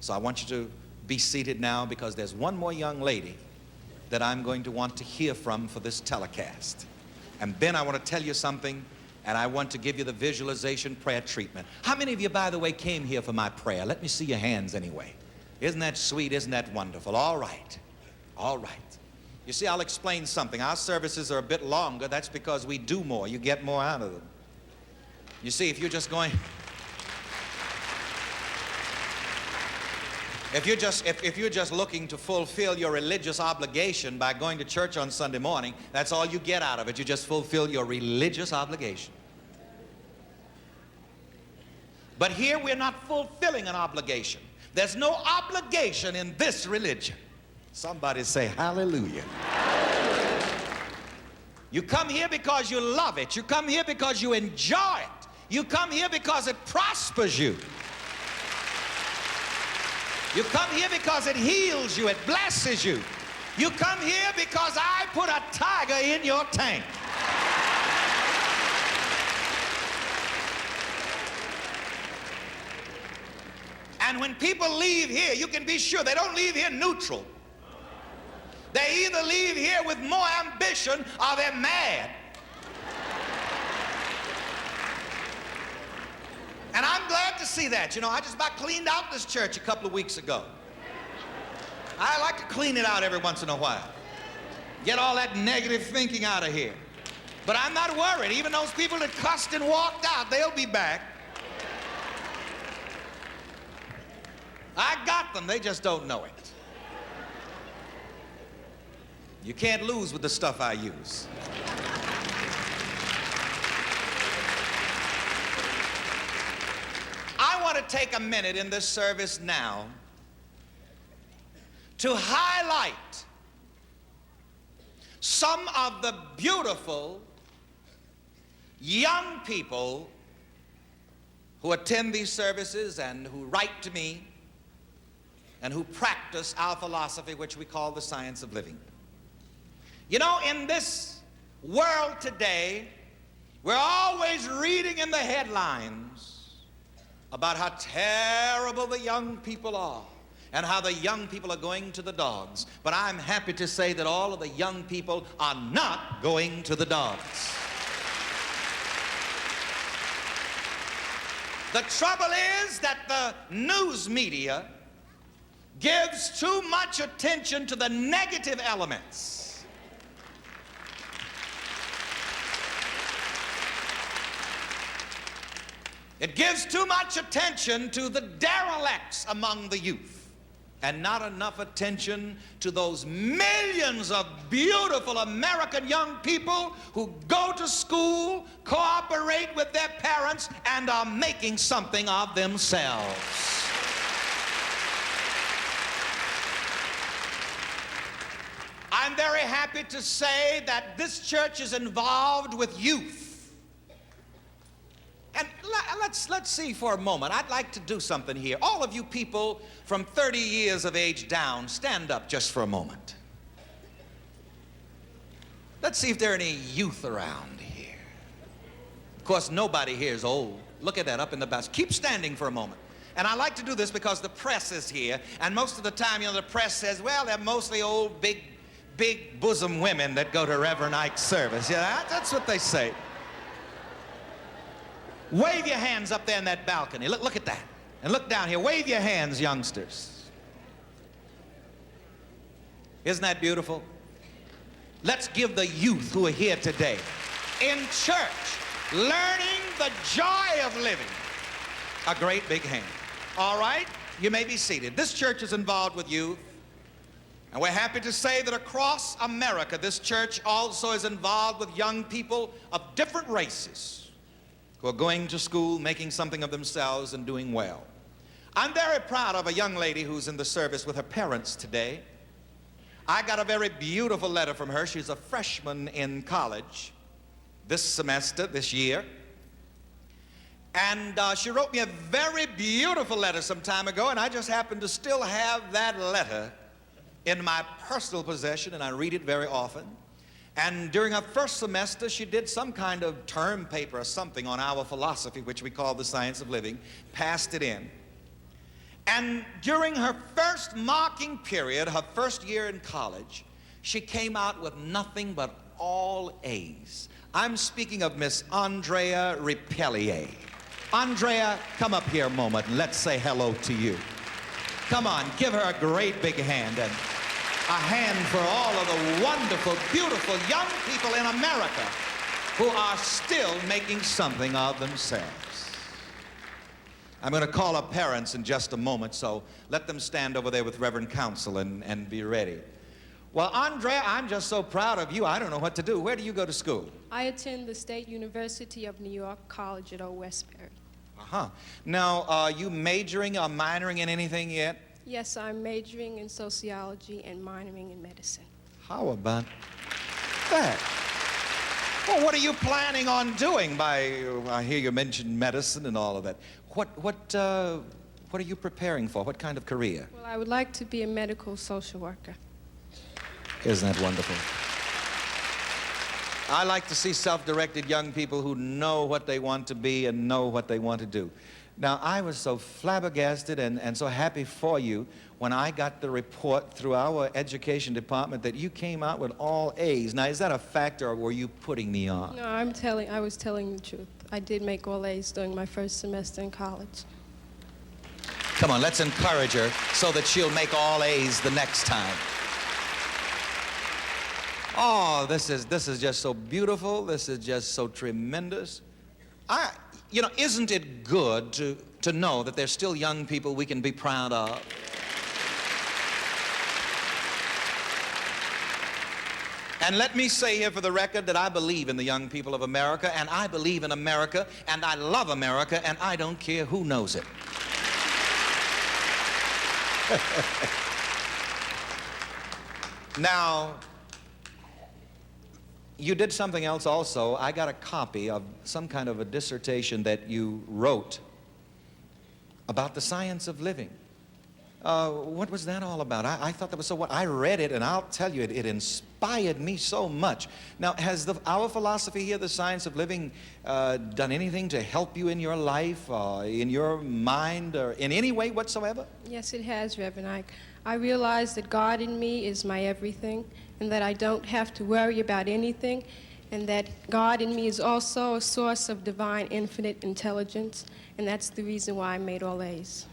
So I want you to be seated now, because there's one more young lady that I'm going to want to hear from for this telecast. And then I want to tell you something, and I want to give you the visualization prayer treatment. How many of you, by the way, came here for my prayer? Let me see your hands anyway. Isn't that sweet? Isn't that wonderful? All right. All right. You see, I'll explain something. Our services are a bit longer. That's because we do more. You get more out of them. You see, if you're just going... If you're just looking to fulfill your religious obligation by going to church on Sunday morning, that's all you get out of it. You just fulfill your religious obligation. But here we're not fulfilling an obligation. There's no obligation in this religion. Somebody say hallelujah. You come here because you love it. You come here because you enjoy it. You come here because it prospers you. You come here because it heals you, it blesses you. You come here because I put a tiger in your tank. And when people leave here, you can be sure they don't leave here neutral. They either leave here with more ambition or they're mad. And I'm glad to see that. You know, I just about cleaned out this church a couple of weeks ago. I like to clean it out every once in a while. Get all that negative thinking out of here. But I'm not worried. Even those people that cussed and walked out, they'll be back. I got them. They just don't know it. You can't lose with the stuff I use. I want to take a minute in this service now to highlight some of the beautiful young people who attend these services and who write to me and who practice our philosophy, which we call the science of living. You know, in this world today, we're always reading in the headlines about how terrible the young people are and how the young people are going to the dogs. But I'm happy to say that all of the young people are not going to the dogs. The trouble is that the news media gives too much attention to the negative elements. It gives too much attention to the derelicts among the youth and not enough attention to those millions of beautiful American young people who go to school, cooperate with their parents, and are making something of themselves. I'm very happy to say that this church is involved with youth. And let's see for a moment. I'd like to do something here. All of you people from 30 years of age down, stand up just for a moment. Let's see if there are any youth around here. Of course, nobody here is old. Look at that up in the back. Keep standing for a moment. And I like to do this because the press is here, and most of the time, you know, the press says, well, they're mostly old, big bosom women that go to Reverend Ike's service. Yeah, that's what they say. Wave your hands up there in that balcony. Look at that. And look down here. Wave your hands, youngsters. Isn't that beautiful? Let's give the youth who are here today in church, learning the joy of living, a great big hand. All right? You may be seated. This church is involved with youth. And we're happy to say that across America, this church also is involved with young people of different races who are going to school, making something of themselves, and doing well. I'm very proud of a young lady who's in the service with her parents today. I got a very beautiful letter from her. She's a freshman in college this semester, this year. And she wrote me a very beautiful letter some time ago, and I just happen to still have that letter in my personal possession, and I read it very often. And during her first semester, she did some kind of term paper or something on our philosophy, which we call the science of living, passed it in. And during her first marking period, her first year in college, she came out with nothing but all A's. I'm speaking of Miss Andrea Pellei. Andrea, come up here a moment and let's say hello to you. Come on, give her a great big hand, and a hand for all of the wonderful, beautiful young people in America who are still making something of themselves. I'm going to call up parents in just a moment, so let them stand over there with Reverend Counsel and be ready. Well, Andrea, I'm just so proud of you. I don't know what to do. Where do you go to school? I attend the State University of New York College at Old Westbury. Uh-huh. Now, are you majoring or minoring in anything yet? Yes, I'm majoring in sociology and minoring in medicine. How about that? Well, what are you planning on doing by, I hear you mention medicine and all of that. What are you preparing for? What kind of career? Well, I would like to be a medical social worker. Isn't that wonderful? I like to see self-directed young people who know what they want to be and know what they want to do. Now, I was so flabbergasted and so happy for you when I got the report through our education department that you came out with all A's. Now, is that a fact, or were you putting me on? No, I was telling the truth. I did make all A's during my first semester in college. Come on, let's encourage her so that she'll make all A's the next time. Oh, this is just so beautiful. This is just so tremendous. Isn't it good to know that there's still young people we can be proud of? And let me say here for the record that I believe in the young people of America, and I believe in America, and I love America, and I don't care who knows it. Now, you did something else also. I got a copy of some kind of a dissertation that you wrote about the science of living. What was that all about? I thought that was so what I read it, and I'll tell you, it inspired me so much. Now, has our philosophy here, the science of living, done anything to help you in your life, in your mind, or in any way whatsoever? Yes, it has, Reverend Ike. I realize that God in me is my everything, and that I don't have to worry about anything, and that God in me is also a source of divine infinite intelligence, and that's the reason why I made all A's.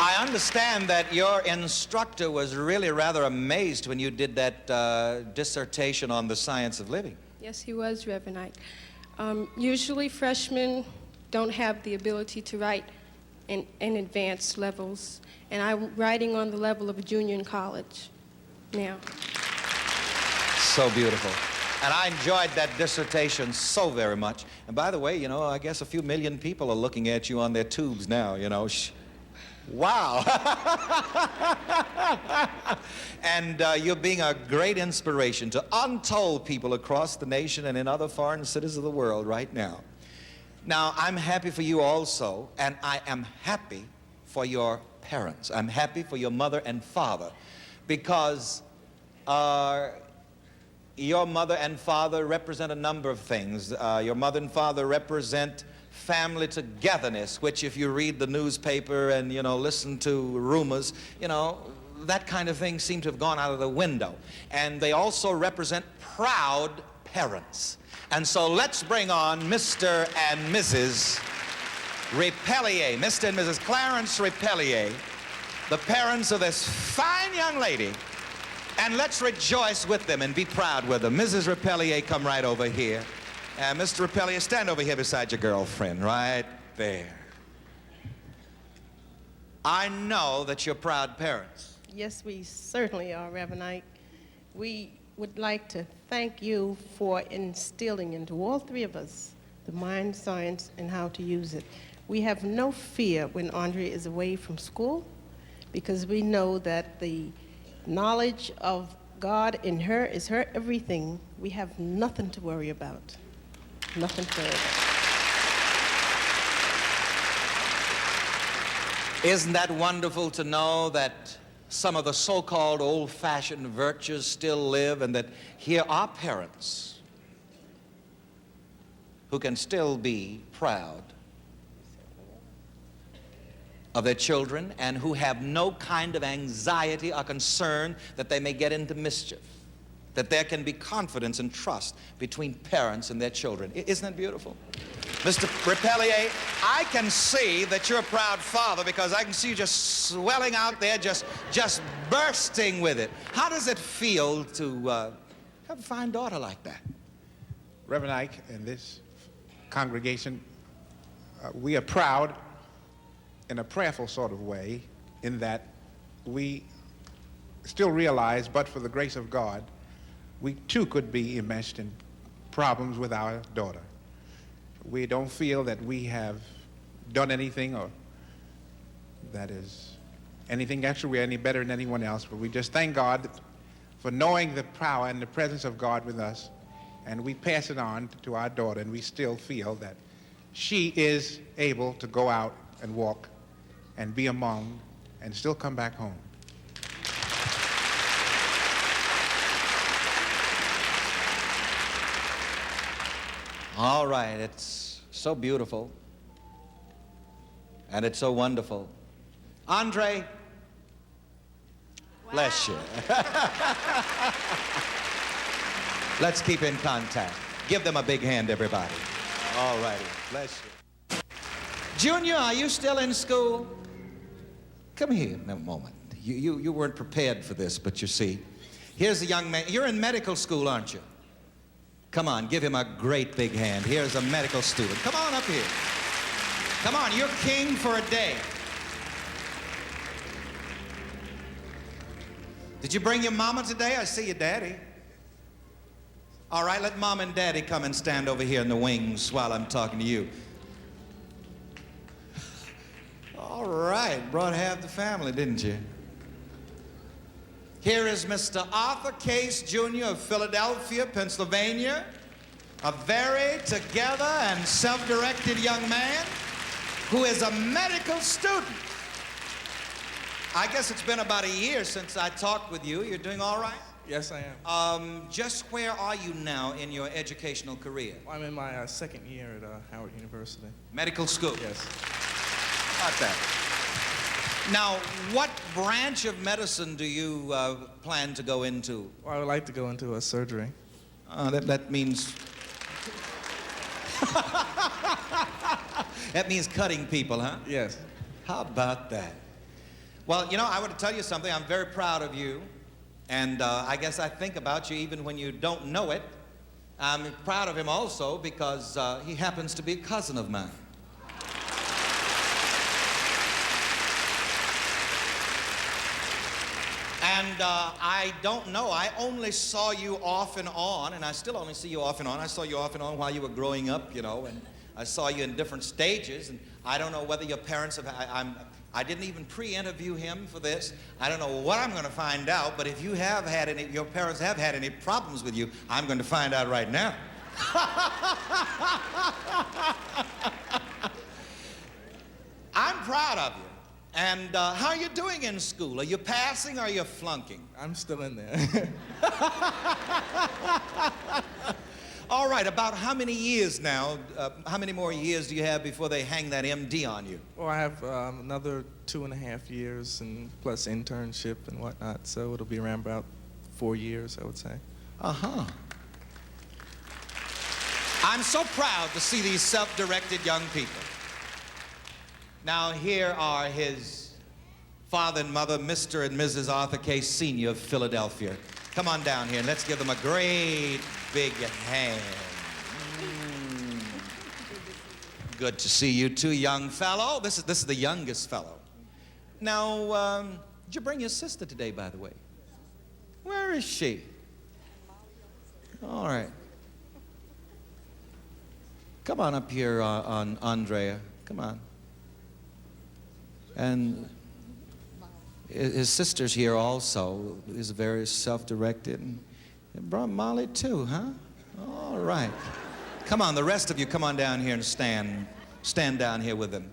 I understand that your instructor was really rather amazed when you did that dissertation on the science of living. Yes, he was, Reverend Ike. Usually freshmen don't have the ability to write in advanced levels, and I'm writing on the level of a junior in college now. So beautiful. And I enjoyed that dissertation so very much. And by the way, I guess a few million people are looking at you on their tubes now, Wow. And you're being a great inspiration to untold people across the nation and in other foreign cities of the world right now. Now, I'm happy for you also, and I am happy for your parents. I'm happy for your mother and father, because your mother and father represent a number of things. Your mother and father represent family togetherness, which if you read the newspaper and, listen to rumors, that kind of thing seemed to have gone out of the window. And they also represent proud parents. And so let's bring on Mr. and Mrs. Pellei, Mr. and Mrs. Clarence Pellei, the parents of this fine young lady. And let's rejoice with them and be proud with them. Mrs. Pellei, come right over here. And Mr. Pellei, stand over here beside your girlfriend, right there. I know that you're proud parents. Yes, we certainly are, Reverend Ike. We would like to thank you for instilling into all three of us the mind science and how to use it. We have no fear when Andrea is away from school, because we know that the knowledge of God in her is her everything. We have nothing to worry about. Nothing to worry about. Isn't that wonderful to know that some of the so-called old-fashioned virtues still live, and that here are parents who can still be proud of their children and who have no kind of anxiety or concern that they may get into mischief, that there can be confidence and trust between parents and their children. Isn't that beautiful? Mr. Pellei, I can see that you're a proud father because I can see you just swelling out there, just bursting with it. How does it feel to have a fine daughter like that? Reverend Ike and this congregation, we are proud in a prayerful sort of way, in that we still realize, but for the grace of God, we too could be enmeshed in problems with our daughter. We don't feel that we have done anything or that is anything extra, we're any better than anyone else, but we just thank God for knowing the power and the presence of God with us, and we pass it on to our daughter, and we still feel that she is able to go out and walk and be among and still come back home. All right, it's so beautiful and it's so wonderful. Andre, wow. Bless you. Let's keep in contact. Give them a big hand, everybody. All righty, bless you. Junior, are you still in school? Come here in a moment. You weren't prepared for this, but you see, here's a young man. You're in medical school, aren't you? Come on, give him a great big hand. Here's a medical student. Come on up here. Come on, you're king for a day. Did you bring your mama today? I see your daddy. All right, let mom and daddy come and stand over here in the wings while I'm talking to you. All right, brought half the family, didn't you? Here is Mr. Arthur Case, Jr. of Philadelphia, Pennsylvania, a very together and self-directed young man who is a medical student. I guess it's been about a year since I talked with you. You're doing all right? Yes, I am. Just where are you now in your educational career? I'm in my second year at Howard University. Medical school? Yes. Got that. Now, what branch of medicine do you plan to go into? Well, I would like to go into surgery. That means... That means cutting people, huh? Yes. How about that? Well, you know, I want to tell you something. I'm very proud of you. And I guess I think about you even when you don't know it. I'm proud of him also because he happens to be a cousin of mine. And I don't know, I only saw you off and on, and I still only see you off and on. I saw you off and on while you were growing up, you know, and I saw you in different stages, and I don't know whether your parents have, I didn't even pre-interview him for this. I don't know what I'm going to find out, but if you have had any, your parents have had any problems with you, I'm going to find out right now. I'm proud of you. And how are you doing in school? Are you passing or are you flunking? I'm still in there. All right, about how many years now, how many more years do you have before they hang that MD on you? Well, I have another 2.5 years and plus internship and whatnot, so it'll be around about 4 years, I would say. Uh-huh. I'm so proud to see these self-directed young people. Now, here are his father and mother, Mr. and Mrs. Arthur K. Sr. of Philadelphia. Come on down here and let's give them a great big hand. Good to see you too, young fellow. This is the youngest fellow. Now, did you bring your sister today, by the way? Where is she? All right. Come on up here, on Andrea. Come on. And his sister's here also, is very self-directed. And brought Molly too, huh? All right. Come on, the rest of you, come on down here and stand down here with them.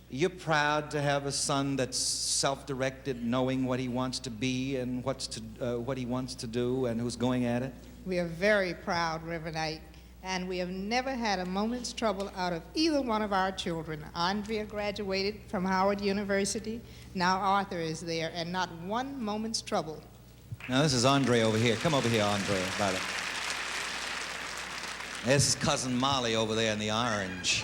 You're proud to have a son that's self-directed, knowing what he wants to be and what he wants to do and who's going at it? We are very proud, Reverend Ike, and we have never had a moment's trouble out of either one of our children. Andrea graduated from Howard University. Now Arthur is there, and not one moment's trouble. Now, this is Andrea over here. Come over here, Andrea. About it. This is cousin Molly over there in the orange.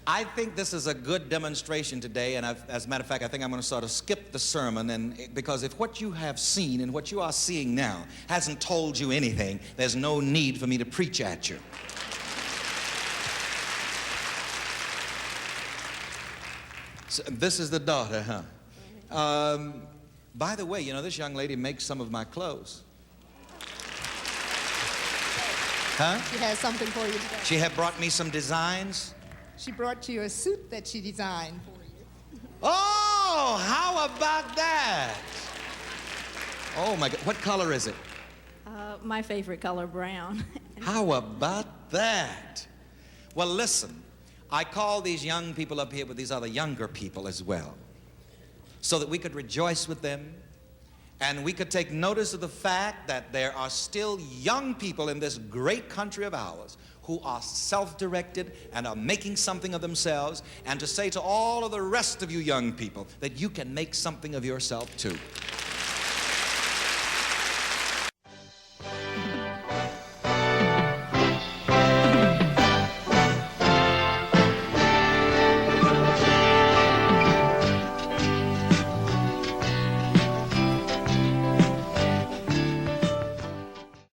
I think this is a good demonstration today, and as a matter of fact, I think I'm going to sort of skip the sermon, because if what you have seen and what you are seeing now hasn't told you anything, there's no need for me to preach at you. So this is the daughter, huh? By the way, you know, this young lady makes some of my clothes. Huh? She has something for you today. She had brought me some designs. She brought you a suit that she designed for you. Oh, how about that? Oh my God, what color is it? My favorite color, brown. How about that? Well, listen, I call these young people up here with these other younger people as well, so that we could rejoice with them, and we could take notice of the fact that there are still young people in this great country of ours who are self-directed and are making something of themselves, and to say to all of the rest of you young people that you can make something of yourself too.